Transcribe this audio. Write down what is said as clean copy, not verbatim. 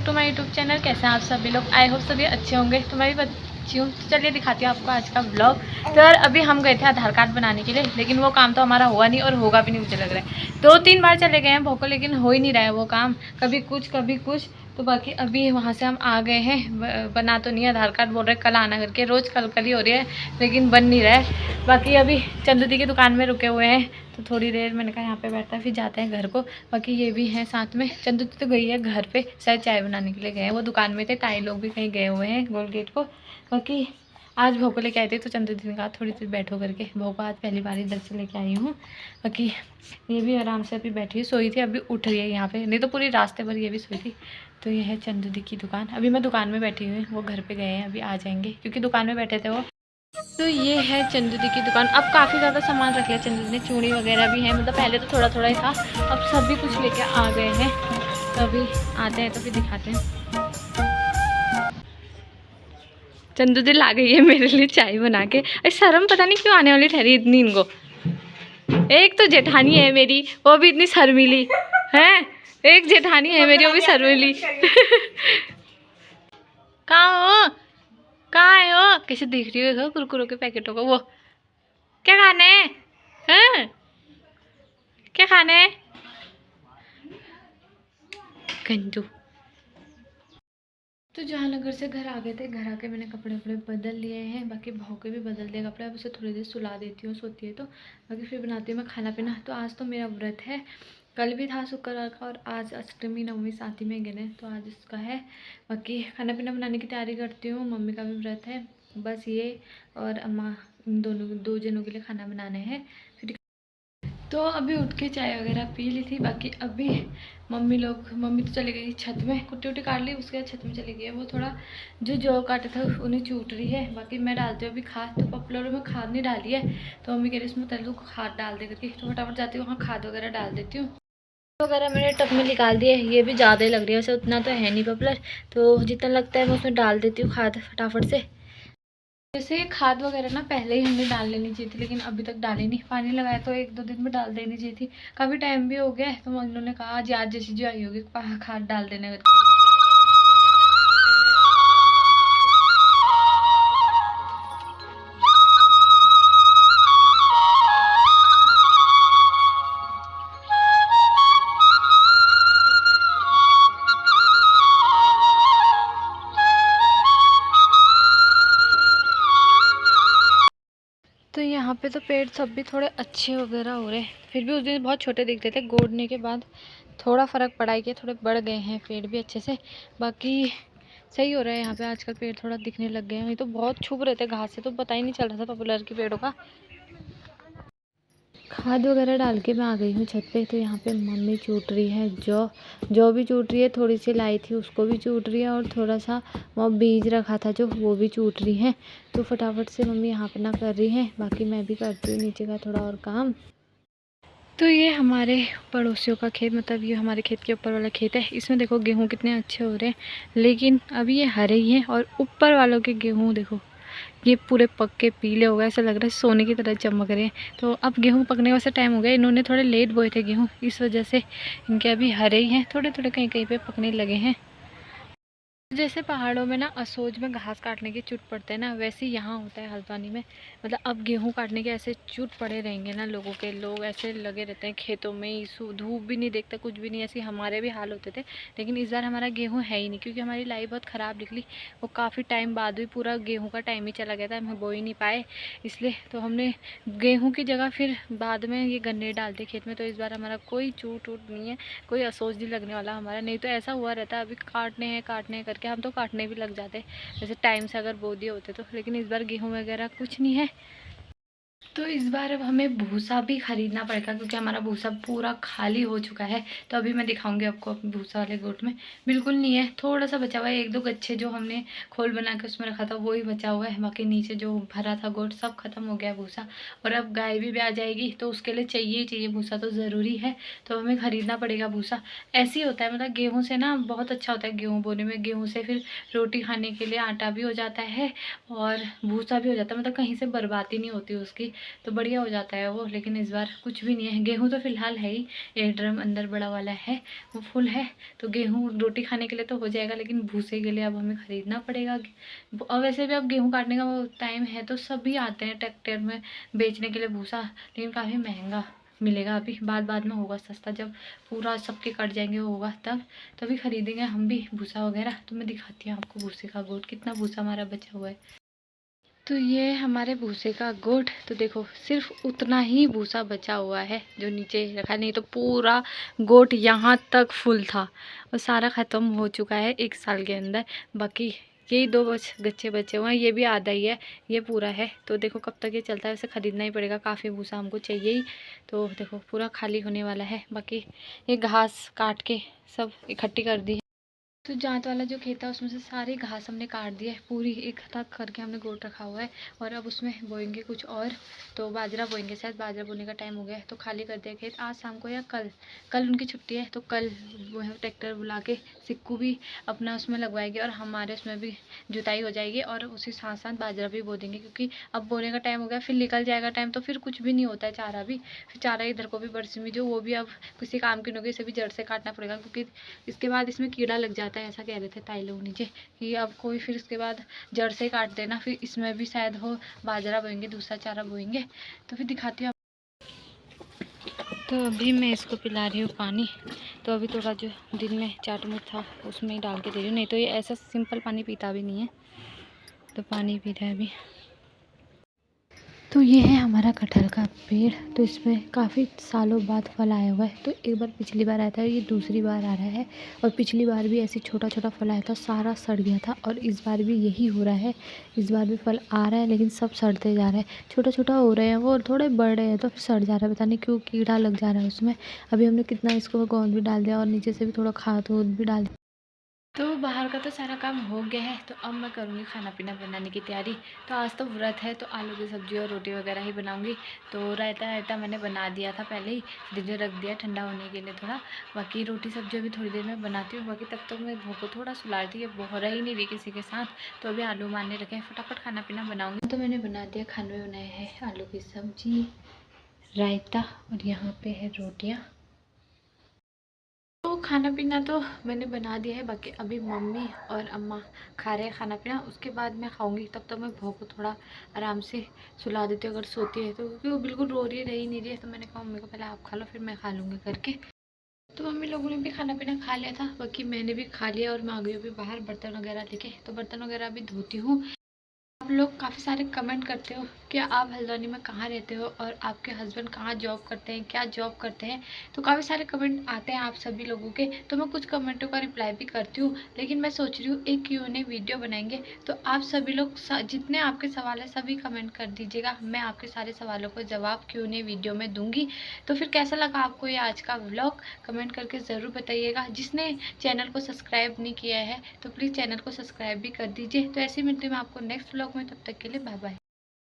Back to my YouTube channel. कैसे हैं आप सभी लोग? आई होप सभी अच्छे होंगे। तो मैं भी अच्छी हूँ। तो चलिए दिखाती हूँ आपको आज का ब्लॉग। तो यार अभी हम गए थे आधार कार्ड बनाने के लिए, लेकिन वो काम तो हमारा हुआ नहीं और होगा भी नहीं, मुझे लग रहा है। 2-3 बार चले गए हैं भोको, लेकिन हो ही नहीं रहा है वो काम, कभी कुछ कभी कुछ। तो बाकी अभी वहाँ से हम आ गए हैं। बना तो नहीं आधार कार्ड, बोल रहे कल आना करके, रोज़ कल कल ही हो रही है लेकिन बन नहीं रहा है। बाकी अभी चंदू दी की दुकान में रुके हुए हैं, तो थोड़ी देर मैंने कहा यहाँ पे बैठता है, फिर जाते हैं घर को। बाकी ये भी हैं साथ में। चंदू तो गई है घर पे, शायद चाय बनाने के लिए गए हैं। वो दुकान में थे, ताई लोग भी कहीं गए हुए हैं गोल गेट को। बाकी आज भोको लेके आए थे, तो चंदू दी ने कहा थोड़ी देर बैठो करके। भोको आज पहली बार इधर से लेके आई हूँ। बाकी ये भी आराम से अभी बैठी है, सोई थी, अभी उठ रही है यहाँ पे, नहीं तो पूरी रास्ते भर ये भी सोई थी। तो ये है चंदू दी की दुकान। अभी मैं दुकान में बैठी हुई हूँ, वो घर पे गए हैं, अभी आ जाएंगे क्योंकि दुकान में बैठे थे वो। तो ये है चंदू दी की दुकान। अब काफ़ी ज़्यादा सामान रख लिया चंदू दी ने, चूड़ी वगैरह भी है, मतलब पहले तो थोड़ा थोड़ा ही था, अब सभी कुछ लेके आ गए हैं। तो अभी आते हैं तो फिर दिखाते हैं। चंदू दी ला गई है मेरे लिए चाय बना के। अरे शर्म पता नहीं क्यों आने वाली ठहरी इतनी इनको। एक तो जेठानी है मेरी, वो भी इतनी शर्मीली है। एक जेठानी है मेरी, वो भी शर्मीली। कहाँ हो, कहाँ है हो? कैसे देख रही हो कुरकुरों के पैकेटों को? वो क्या खाने हैं? हाँ? क्या खाने हैं? गंजू। तो जहांनगर से घर आ गए थे, घर आके मैंने कपड़े वपड़े बदल लिए हैं। बाकी भाव के भी बदल दिए कपड़े, अब उसे थोड़ी देर सुला देती हूँ, सोती है तो। बाकी फिर बनाती हूँ मैं खाना पीना। तो आज तो मेरा व्रत है, कल भी था शुक्रवार का, और आज अष्टमी नवमी साथ ही में गिने, तो आज इसका है। बाकी खाना पीना बनाने की तैयारी करती हूँ, मम्मी का भी व्रत है, बस ये और अम्मा, इन दोनों 2 जनों के लिए खाना बनाने हैं। फिर तो अभी उठ के चाय वगैरह पी ली थी। बाकी अभी मम्मी तो चली गई छत में, कुट्टी उट्टी काट ली, उसके बाद छत में चली गई है। वो थोड़ा जो काटे था उन्हें चूट रही है। बाकी मैं डालती हूँ अभी खाद। तो पॉपुलर में खाद नहीं डाली है, तो मम्मी कह रही इसमें तेल को खाद डाल दे करके, तो फटाफट जाती हूँ वहाँ खाद वगैरह डाल देती हूँ। वगैरह मैंने टब में निकाल दिया है, ये भी ज़्यादा ही लग रही है, वैसे उतना तो है नहीं पॉपुलर, तो जितना लगता है मैं उसमें डाल देती हूँ खाद फटाफट से। जैसे खाद वगैरह ना पहले ही हमें डाल लेनी चाहिए थी, लेकिन अभी तक डाली नहीं। पानी लगाया तो 1-2 दिन में डाल देनी चाहिए थी, काफ़ी टाइम भी हो गया है। तो उन्होंने कहा आज जैसी जो आई होगी खाद डाल देने। तो यहाँ पे तो पेड़ सब भी थोड़े अच्छे वगैरह हो रहे हैं, फिर भी उस दिन बहुत छोटे दिखते थे, गोड़ने के बाद थोड़ा फ़र्क पड़ा है कि थोड़े बढ़ गए हैं पेड़ भी अच्छे से। बाकी सही हो रहा है यहाँ पे, आजकल पेड़ थोड़ा दिखने लग गए हैं, नहीं तो बहुत छुप रहे थे घास से, तो पता ही नहीं चल रहा था पॉपुलर के पेड़ों का। खाद वगैरह डाल के मैं आ गई हूँ छत पे। तो यहाँ पे मम्मी चूट रही है जो भी चूट रही है, थोड़ी सी लाई थी उसको भी चूट रही है, और थोड़ा सा वो बीज रखा था जो, वो भी चूट रही है। तो फटाफट से मम्मी यहाँ पे ना कर रही है, बाकी मैं भी करती हूँ नीचे का थोड़ा और काम। तो ये हमारे पड़ोसियों का खेत, मतलब ये हमारे खेत के ऊपर वाला खेत है। इसमें देखो गेहूँ कितने अच्छे हो रहे हैं, लेकिन अभी ये हरे ही हैं, और ऊपर वालों के गेहूँ देखो ये पूरे पक के पीले हो गए, ऐसा लग रहा है सोने की तरह चमक रहे हैं। तो अब गेहूँ पकने का वैसे टाइम हो गया, इन्होंने थोड़े लेट बोए थे गेहूँ, इस वजह से इनके अभी हरे ही हैं, थोड़े थोड़े कहीं कहीं पे पकने लगे हैं। जैसे पहाड़ों में ना असोज में घास काटने के चुट पड़ते हैं ना, वैसे ही यहाँ होता है हल्द्वानी में। मतलब अब गेहूँ काटने के ऐसे चुट पड़े रहेंगे ना लोगों के, लोग ऐसे लगे रहते हैं खेतों में ही, धूप भी नहीं देखता कुछ भी नहीं। ऐसे हमारे भी हाल होते थे, लेकिन इस बार हमारा गेहूँ है ही नहीं, क्योंकि हमारी लाई बहुत ख़राब निकली। वो काफ़ी टाइम बाद भी पूरा गेहूँ का टाइम ही चला गया था, हम बो ही नहीं पाए इसलिए। तो हमने गेहूँ की जगह फिर बाद में ये गन्ने डालते खेत में। तो इस बार हमारा कोई चूट वूट नहीं है, कोई असोज नहीं लगने वाला हमारा। नहीं तो ऐसा हुआ रहता है, अभी काटने हैं करके हम तो काटने भी लग जाते जैसे टाइम से अगर बो दिए होते तो। लेकिन इस बार गेहूँ वगैरह कुछ नहीं है। तो इस बार अब हमें भूसा भी खरीदना पड़ेगा, क्योंकि हमारा भूसा पूरा खाली हो चुका है। तो अभी मैं दिखाऊंगी आपको अपने भूसा वाले गोट में बिल्कुल नहीं है, थोड़ा सा बचा हुआ है। 1-2 गच्छे जो हमने खोल बना के उसमें रखा था वो ही बचा हुआ है, बाकी नीचे जो भरा था गोट सब खत्म हो गया भूसा। और अब गाय भी आ जाएगी, तो उसके लिए चाहिए ही चाहिए भूसा, तो ज़रूरी है। तो हमें ख़रीदना पड़ेगा भूसा। ऐसे ही होता है, मतलब गेहूँ से ना बहुत अच्छा होता है गेहूँ बोने में। गेहूँ से फिर रोटी खाने के लिए आटा भी हो जाता है और भूसा भी हो जाता है, मतलब कहीं से बर्बादी नहीं होती उसकी। तो बढ़िया हो जाता है वो। लेकिन इस बार कुछ भी नहीं है। गेहूँ तो फिलहाल है ही, एक ड्रम अंदर बड़ा वाला है वो फुल है, तो गेहूँ रोटी खाने के लिए तो हो जाएगा, लेकिन भूसे के लिए अब हमें ख़रीदना पड़ेगा। और वैसे भी अब गेहूँ काटने का वो टाइम है, तो सभी आते हैं ट्रैक्टर में बेचने के लिए भूसा, लेकिन काफ़ी महंगा मिलेगा। अभी बाद में होगा सस्ता, जब पूरा सबके कट जाएंगे होगा तब, तभी खरीदेंगे हम भी भूसा वगैरह। तो मैं दिखाती हूँ आपको भूसे का गोट, कितना भूसा हमारा बचा हुआ है। तो ये हमारे भूसे का गोट, तो देखो सिर्फ उतना ही भूसा बचा हुआ है जो नीचे रखा, नहीं तो पूरा गोट यहाँ तक फुल था और सारा ख़त्म हो चुका है 1 साल के अंदर। बाकी यही 2 गच्छे बचे हुए हैं, ये भी आधा ही है, ये पूरा है। तो देखो कब तक ये चलता है, वैसे ख़रीदना ही पड़ेगा, काफ़ी भूसा हमको चाहिए ही। तो देखो पूरा खाली होने वाला है। बाकी ये घास काट के सब इकट्ठी कर दी है। तो जांत वाला जो खेत था उसमें से सारी घास हमने काट दी है, पूरी इकट्ठा करके हमने गोट रखा हुआ है। और अब उसमें बोएंगे कुछ और, तो बाजरा बोएंगे, शायद बाजरा बोने का टाइम हो गया है, तो खाली कर दिया खेत आज शाम को या कल। कल उनकी छुट्टी है, तो कल वो है ट्रैक्टर बुला के सिक्कू भी अपना उसमें लगवाएंगे और हमारे उसमें भी जुताई हो जाएगी, और उसी साथ साथ बाजरा भी बो देंगे, क्योंकि अब बोने का टाइम हो गया, फिर निकल जाएगा टाइम, तो फिर कुछ भी नहीं होता है चारा भी। फिर चारा इधर को भी बरसी में जो वो भी अब किसी काम की नहीं होगी, इसे भी जड़ से काटना पड़ेगा, क्योंकि इसके बाद इसमें कीड़ा लग जाता है, ऐसा कह रहे थे ताई लोग नीचे कि अब कोई फिर इसके बाद जड़ से काट देना, फिर इसमें भी शायद हो बाजरा बोएंगे, दूसरा चारा बोएंगे। तो फिर दिखाती हूँ। तो अभी मैं इसको पिला रही हूँ पानी। तो अभी थोड़ा जो दिन में चाटमुट था उसमें ही डाल के दे रही हूँ, नहीं तो ये ऐसा सिंपल पानी पीता भी नहीं है, तो पानी पी रहा है अभी। तो ये है हमारा कटहल का पेड़, तो इसमें काफ़ी सालों बाद फल आया हुआ है। तो एक बार पिछली बार आया था, ये दूसरी बार आ रहा है, और पिछली बार भी ऐसे छोटा छोटा फल आया था, सारा सड़ गया था, और इस बार भी यही हो रहा है। इस बार भी फल आ रहा है, लेकिन सब सड़ते जा रहा है, छोटा छोटा हो रहे हैं वो, और थोड़े बड़ रहे हैं तो फिर सड़ जा रहा है, पता नहीं क्यों कीड़ा लग जा रहा है उसमें। अभी हमने कितना इसको गोंद भी डाल दिया, और नीचे से भी थोड़ा खाद वूद भी डाल दिया। तो बाहर का तो सारा काम हो गया है, तो अब मैं करूँगी खाना पीना बनाने की तैयारी। तो आज तो व्रत है, तो आलू की सब्ज़ी और रोटी वगैरह ही बनाऊँगी। तो रायता मैंने बना दिया था पहले ही, फ्रिज में रख दिया ठंडा होने के लिए थोड़ा। बाकी रोटी सब्ज़ी अभी थोड़ी देर में बनाती हूँ। बाकी तब तक मैं भूख को थोड़ा सुला दी है, वो रह ही नहीं रही किसी के साथ, तो अभी आलू मारने रखे हैं, फटाफट खाना पीना बनाऊँगी। तो मैंने बना दिया, खाने में बनाए हैं आलू की सब्ज़ी, रायता, और यहाँ पर है रोटियाँ। तो खाना पीना तो मैंने बना दिया है, बाकी अभी मम्मी और अम्मा खा रहे हैं खाना पीना, उसके बाद मैं खाऊंगी। तब तक मैं बहू को थोड़ा आराम से सुला देती हूँ अगर सोती है तो, क्योंकि वो बिल्कुल रो रही रही नहीं रही है। तो मैंने कहा मम्मी को पहले आप खा लो, फिर मैं खा लूँगी करके। तो मम्मी लोगों ने भी खाना पीना खा लिया था, बाकी मैंने भी खा लिया, और मैं आ गई हूँ अभी बाहर बर्तन वगैरह लेके। तो बर्तन वगैरह अभी धोती हूँ। आप लोग काफ़ी सारे कमेंट करते हो कि आप हल्द्वानी में कहाँ रहते हो, और आपके हस्बैंड कहाँ जॉब करते हैं, क्या जॉब करते हैं। तो काफ़ी सारे कमेंट आते हैं आप सभी लोगों के, तो मैं कुछ कमेंटों का रिप्लाई भी करती हूँ। लेकिन मैं सोच रही हूँ एक Q&A वीडियो बनाएंगे, तो आप सभी लोग जितने आपके सवाल है सभी कमेंट कर दीजिएगा, मैं आपके सारे सवालों को जवाब Q&A वीडियो में दूँगी। तो फिर कैसा लगा आपको ये आज का व्लॉग, कमेंट करके ज़रूर बताइएगा। जिसने चैनल को सब्सक्राइब नहीं किया है तो प्लीज़ चैनल को सब्सक्राइब भी कर दीजिए। तो ऐसे मिलती हूँ मैं आपको नेक्स्ट व्लॉग में, तब तक के लिए बाय बाय।